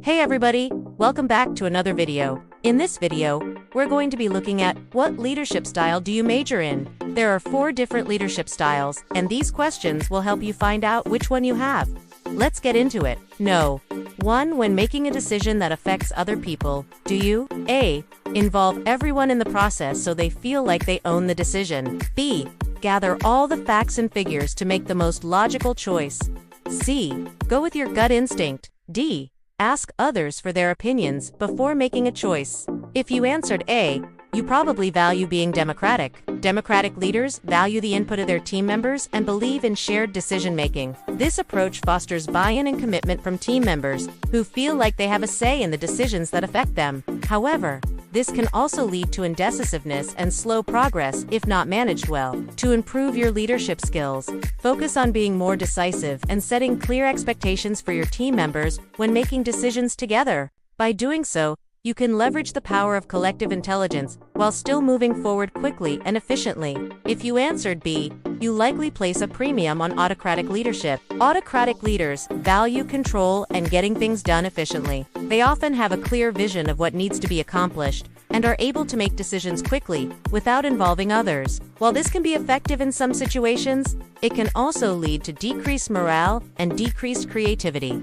Hey everybody, welcome back to another video. In this video, we're going to be looking at what leadership style do you major in? There are 4 different leadership styles, and these questions will help you find out which one you have. Let's get into it. No. 1. When making a decision that affects other people, do you A. Involve everyone in the process so they feel like they own the decision? B. Gather all the facts and figures to make the most logical choice? C. Go with your gut instinct? D. Ask others for their opinions before making a choice? If you answered A, you probably value being democratic. Democratic leaders value the input of their team members and believe in shared decision-making. This approach fosters buy-in and commitment from team members who feel like they have a say in the decisions that affect them. However, this can also lead to indecisiveness and slow progress if not managed well. To improve your leadership skills, focus on being more decisive and setting clear expectations for your team members when making decisions together. By doing so, you can leverage the power of collective intelligence while still moving forward quickly and efficiently. If you answered B, you likely place a premium on autocratic leadership. Autocratic leaders value control and getting things done efficiently. They often have a clear vision of what needs to be accomplished and are able to make decisions quickly without involving others. While this can be effective in some situations, it can also lead to decreased morale and decreased creativity.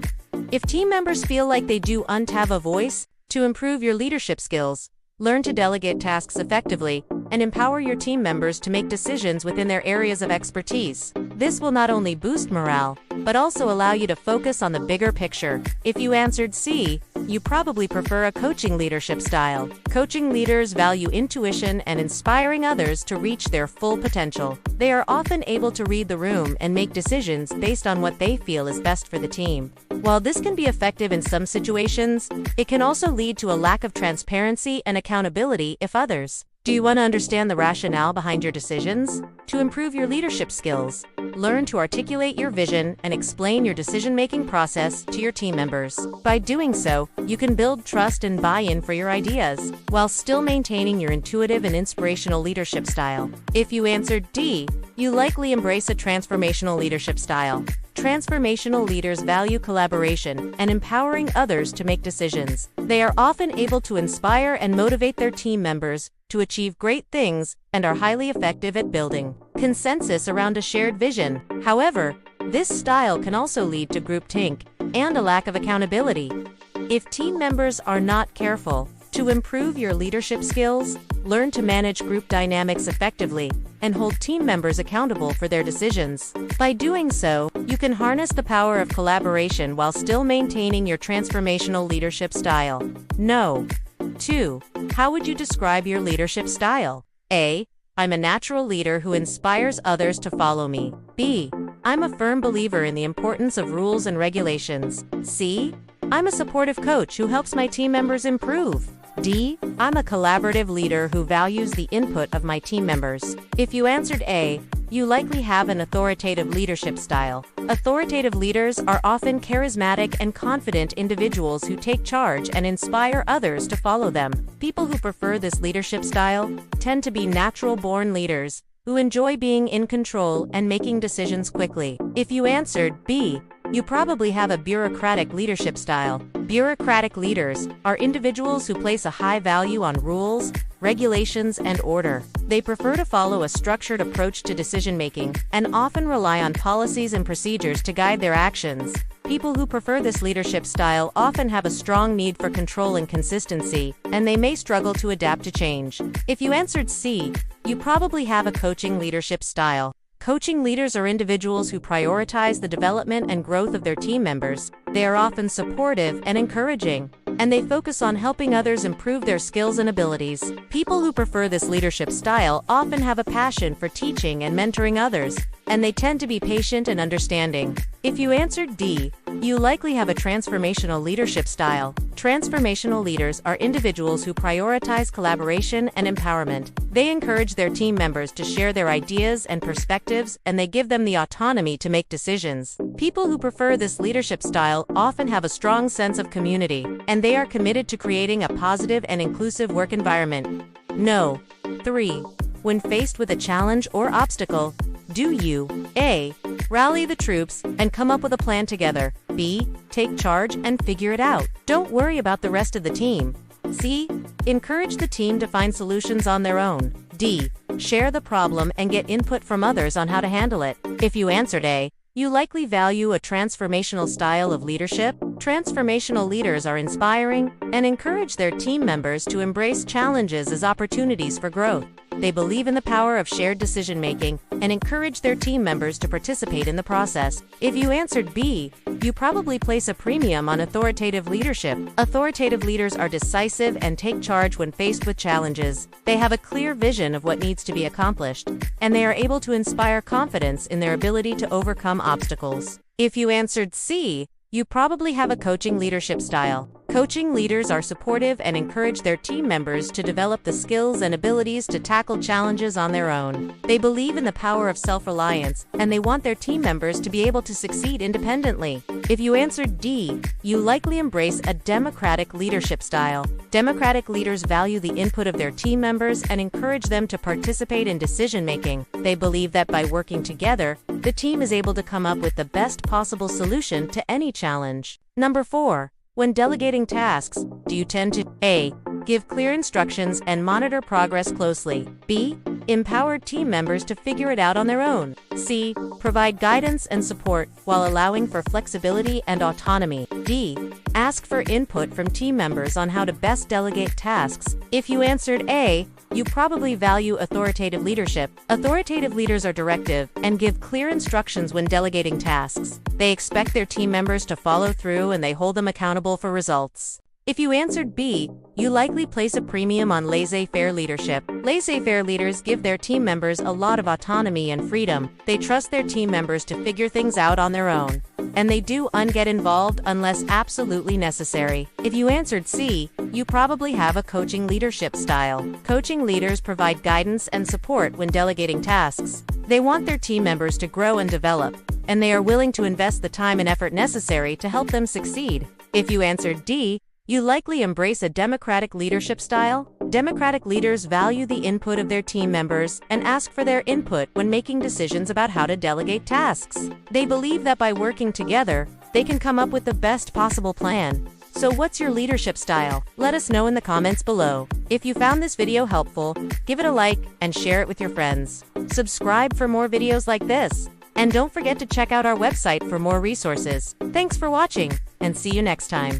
If team members feel like they don't have a voice, to improve your leadership skills, learn to delegate tasks effectively, and empower your team members to make decisions within their areas of expertise. This will not only boost morale, but also allow you to focus on the bigger picture. If you answered C, you probably prefer a coaching leadership style. Coaching leaders value intuition and inspiring others to reach their full potential. They are often able to read the room and make decisions based on what they feel is best for the team. While this can be effective in some situations, it can also lead to a lack of transparency and accountability if others. Do you want to understand the rationale behind your decisions? To improve your leadership skills, learn to articulate your vision and explain your decision-making process to your team members. By doing so, you can build trust and buy-in for your ideas, while still maintaining your intuitive and inspirational leadership style. If you answered D, you likely embrace a transformational leadership style. Transformational leaders value collaboration and empowering others to make decisions. They are often able to inspire and motivate their team members to achieve great things and are highly effective at building consensus around a shared vision. However, this style can also lead to groupthink and a lack of accountability. If team members are not careful, to improve your leadership skills, learn to manage group dynamics effectively and hold team members accountable for their decisions. By doing so, you can harness the power of collaboration while still maintaining your transformational leadership style. No. 2. How would you describe your leadership style? A. I'm a natural leader who inspires others to follow me. B. I'm a firm believer in the importance of rules and regulations. C. I'm a supportive coach who helps my team members improve. D. I'm a collaborative leader who values the input of my team members. If you answered A, you likely have an authoritative leadership style. Authoritative leaders are often charismatic and confident individuals who take charge and inspire others to follow them. People who prefer this leadership style tend to be natural-born leaders who enjoy being in control and making decisions quickly. If you answered B, you probably have a bureaucratic leadership style. Bureaucratic leaders are individuals who place a high value on rules, regulations, and order. They prefer to follow a structured approach to decision-making and often rely on policies and procedures to guide their actions. People who prefer this leadership style often have a strong need for control and consistency, and they may struggle to adapt to change. If you answered C, you probably have a coaching leadership style. Coaching leaders are individuals who prioritize the development and growth of their team members. They are often supportive and encouraging, and they focus on helping others improve their skills and abilities. People who prefer this leadership style often have a passion for teaching and mentoring others, and they tend to be patient and understanding. If you answered D, you likely have a transformational leadership style. Transformational leaders are individuals who prioritize collaboration and empowerment. They encourage their team members to share their ideas and perspectives, and they give them the autonomy to make decisions. People who prefer this leadership style often have a strong sense of community, and they are committed to creating a positive and inclusive work environment. No. 3. When faced with a challenge or obstacle, do you A. Rally the troops and come up with a plan together. B. Take charge and figure it out. Don't worry about the rest of the team. C. Encourage the team to find solutions on their own. D. Share the problem and get input from others on how to handle it. If you answered A, you likely value a transformational style of leadership. Transformational leaders are inspiring and encourage their team members to embrace challenges as opportunities for growth. They believe in the power of shared decision-making and encourage their team members to participate in the process. If you answered B, you probably place a premium on authoritative leadership. Authoritative leaders are decisive and take charge when faced with challenges. They have a clear vision of what needs to be accomplished, and they are able to inspire confidence in their ability to overcome obstacles. If you answered C, you probably have a coaching leadership style. Coaching leaders are supportive and encourage their team members to develop the skills and abilities to tackle challenges on their own. They believe in the power of self-reliance, and they want their team members to be able to succeed independently. If you answered D, you likely embrace a democratic leadership style. Democratic leaders value the input of their team members and encourage them to participate in decision-making. They believe that by working together, the team is able to come up with the best possible solution to any challenge. Number 4. When delegating tasks, do you tend to A. Give clear instructions and monitor progress closely. B. Empower team members to figure it out on their own. C. Provide guidance and support while allowing for flexibility and autonomy. D. Ask for input from team members on how to best delegate tasks. If you answered A, you probably value authoritative leadership. Authoritative leaders are directive and give clear instructions when delegating tasks. They expect their team members to follow through and they hold them accountable for results. If you answered B, you likely place a premium on laissez-faire leadership. Laissez-faire leaders give their team members a lot of autonomy and freedom. They trust their team members to figure things out on their own, and they do get involved unless absolutely necessary. If you answered C, you probably have a coaching leadership style. Coaching leaders provide guidance and support when delegating tasks. They want their team members to grow and develop, and they are willing to invest the time and effort necessary to help them succeed. If you answered D, you likely embrace a democratic leadership style. Democratic leaders value the input of their team members and ask for their input when making decisions about how to delegate tasks. They believe that by working together, they can come up with the best possible plan. So what's your leadership style? Let us know in the comments below. If you found this video helpful, give it a like and share it with your friends. Subscribe for more videos like this. And don't forget to check out our website for more resources. Thanks for watching, and see you next time.